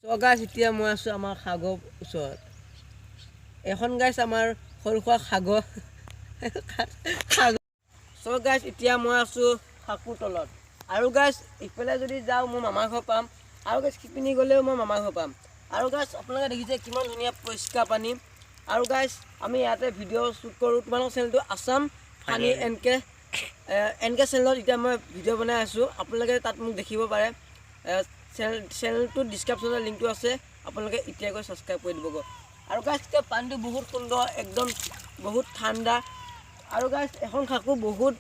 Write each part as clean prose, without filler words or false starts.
তো গাইছ এতিয়া মই আছোঁ আমাৰ সাগৰ ওচৰত এখন গাইছ আমাৰ সৰু সুৰা সাগৰ তো গাইছ এতিয়া মই আছোঁ সাকুৰ তলত আৰু গাইছ ইফালে যদি যাওঁ মোৰ মামাৰ ঘৰ পাম আৰু গাইছ সিপিনি গ'লেও মই মামাৰ ঘৰ পাম আৰু গাইছ আপোনালোকে দেখিছে কিমান ধুনীয়া পৰিষ্কাৰ পানী আৰু গাইছ আমি ইয়াতে ভিডিঅ' শ্বুট কৰোঁ তোমালোকৰ চেনেলটো আছাম ফানি এনকে চেনেলত এতিয়া মই ভিডিঅ' বনাই আছোঁ আপোনালোকে তাত মোক দেখিব পাৰে চেনেলটো ডিছক্ৰিপশ্যনত লিংকটো আছে আপোনালোকে এতিয়া গৈ ছাবস্ক্ৰাইব কৰি দিবগৈ আৰু গাইছ এতিয়া পানীটো বহুত সুন্দৰ একদম বহুত ঠাণ্ডা আৰু গাইছ এখন সাঁকো বহুত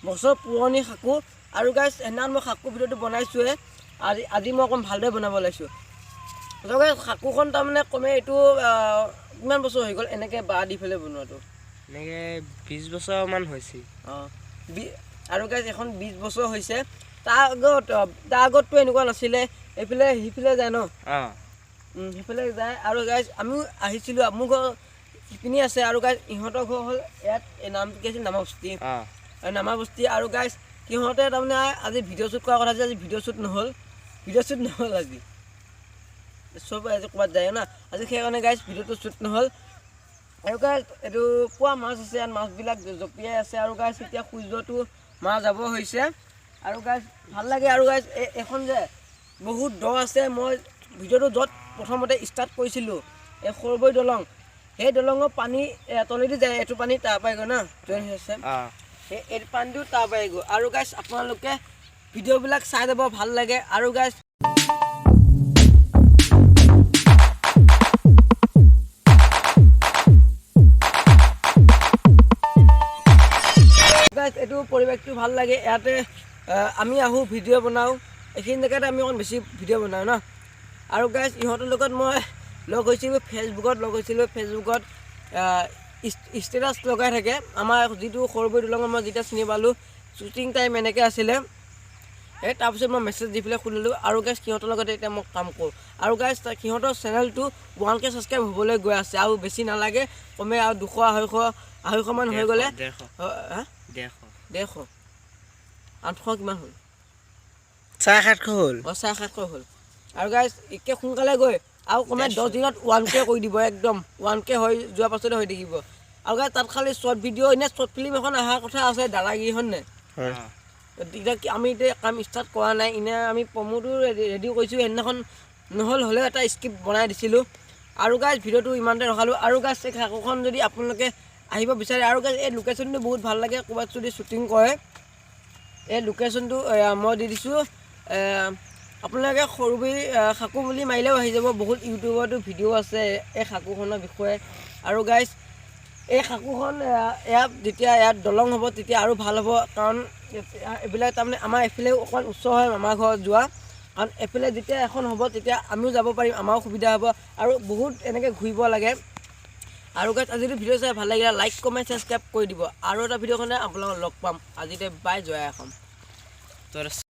বছৰ পুৰণি সাঁকো আৰু গাইছ সেইদিনাখন মই সাঁকো ভিডিঅ'টো বনাইছোঁহে আজি মই অকণ ভালদৰে বনাব লাগিছোঁ তো গাইছ সাঁকোখন তাৰমানে কমে এইটো কিমান বছৰ হৈ গ'ল এনেকৈ বাঁহ দি পেলাই বনোৱাটো এনেকৈ 20 বছৰমান হৈছে আৰু গাইছ এখন 20 বছৰ হৈছে তাৰ আগততো এনেকুৱা নাছিলে এইফালে সিফালে যায় ন সিফালে যায় আৰু গাইছ আমিও আহিছিলোঁ মোৰ ঘৰ সিপিনি আছে আৰু গাইছ ইহঁতৰ ঘৰ হ'ল ইয়াত এই নামটো কি আছিল নামাবস্তি আৰু গাইছ সিহঁতে তাৰমানে আজি ভিডিঅ' শ্বুট কৰা কথা আছে আজি ভিডিঅ' শ্বুট নহ'ল আজি চব আজি ক'ৰবাত যায় না আজি সেইকাৰণে গাইছ ভিডিঅ'টো শ্বুট নহ'ল আৰু গাইছ এইটো পুৱা মাছ আছে ইয়াত মাছবিলাক জঁপিয়াই আছে আৰু গাইছ এতিয়া সূৰ্যটো মাছ যাব হৈছে আৰু গাইছ ভাল লাগে আৰু গাইছ এখন যে বহুত দ আছে মই ভিডিঅ'টো য'ত প্ৰথমতে ষ্টাৰ্ট কৰিছিলোঁ এই সৰুবৈ দলং সেই দলঙৰ পানী তলেদি যায় এইটো পানী তাৰ পৰাই গৈ না জইন হৈছে এই পানীটো তাৰ পৰাই গৈ আৰু গাইছ আপোনালোকে ভিডিঅ'বিলাক চাই যাব ভাল লাগে আৰু গাইছ এইটো পৰিৱেশটো ভাল লাগে ইয়াতে আমি আহোঁ ভিডিঅ' বনাওঁ এইখিনি জেগাতে আমি অকণ বেছি ভিডিঅ' বনাওঁ ন আৰু গাইছ ইহঁতৰ লগত মই লগ হৈছিলোঁ ফেচবুকত ষ্টেটাছ লগাই থাকে আমাৰ যিটো সৰুবৈ দলঙত মই যেতিয়া চিনি পালোঁ শ্বুটিং টাইম এনেকৈ আছিলে তাৰপিছত মই মেছেজ দি পেলাই শুনিলোঁ আৰু গাইছ সিহঁতৰ লগতে এতিয়া মই কাম কৰোঁ আৰু গাইছ সিহঁতৰ চেনেলটো 1K ছাবস্ক্ৰাইব হ'বলৈ গৈ আছে আৰু বেছি নালাগে কমে আৰু 200-250মান হৈ গ'লে 150 800 কিমান হ'ল 700 হ'ল 700 হ'ল আৰু গাইছ একে সোনকালে গৈ আৰু কমে 10 দিনত 1K কৰি দিব একদম 1K হৈ যোৱাৰ পাছতে হৈ থাকিব আৰু গাইছ তাত খালি শ্বৰ্ট ভিডিঅ' এনে শ্বৰ্ট ফিল্ম এখন অহাৰ কথা আছে দাদাগিৰিখন নে এতিয়া আমি এতিয়া কাম ষ্টাৰ্ট কৰা নাই এনে আমি প্ৰমোটো ৰেডি কৰিছোঁ সেইদিনাখন হ'লেও এটা স্ক্ৰিপ্ট বনাই দিছিলোঁ আৰু গাইছ ভিডিঅ'টো ইমানতে ৰখালোঁ আৰু গাইছ এই সাঁকোখন যদি আপোনালোকে আহিব বিচাৰে আৰু গাইছ এই লোকেশ্যনটো বহুত ভাল লাগে ক'ৰবাত যদি শ্বুটিং কৰে এই লোকেশ্যনটো মই দি দিছোঁ আপোনালোকে সৰুবৈ সাঁকো বুলি মাৰিলেও আহি যাব বহুত ইউটিউবতো ভিডিঅ' আছে এই সাঁকোখনৰ বিষয়ে আৰু গাইছ এই সাঁকোখন যেতিয়া ইয়াত দলং হ'ব তেতিয়া আৰু ভাল হ'ব কাৰণ এইবিলাক তাৰমানে আমাৰ এইফালেও অকণমান ওচৰ হয় আমাৰ ঘৰত যোৱা কাৰণ এইফালে যেতিয়া এখন হ'ব তেতিয়া আমিও যাব পাৰিম আমাৰো সুবিধা হ'ব আৰু বহুত এনেকৈ ঘূৰিব লাগে আৰু গাইছ আজি যদি ভিডিঅ' চাই ভাল লাগিলে লাইক কমেণ্ট ছাবস্ক্ৰাইব কৰি দিব আৰু এটা ভিডিঅ'খনে আপোনালোকক লগ পাম আজিতে বাই জয় অসম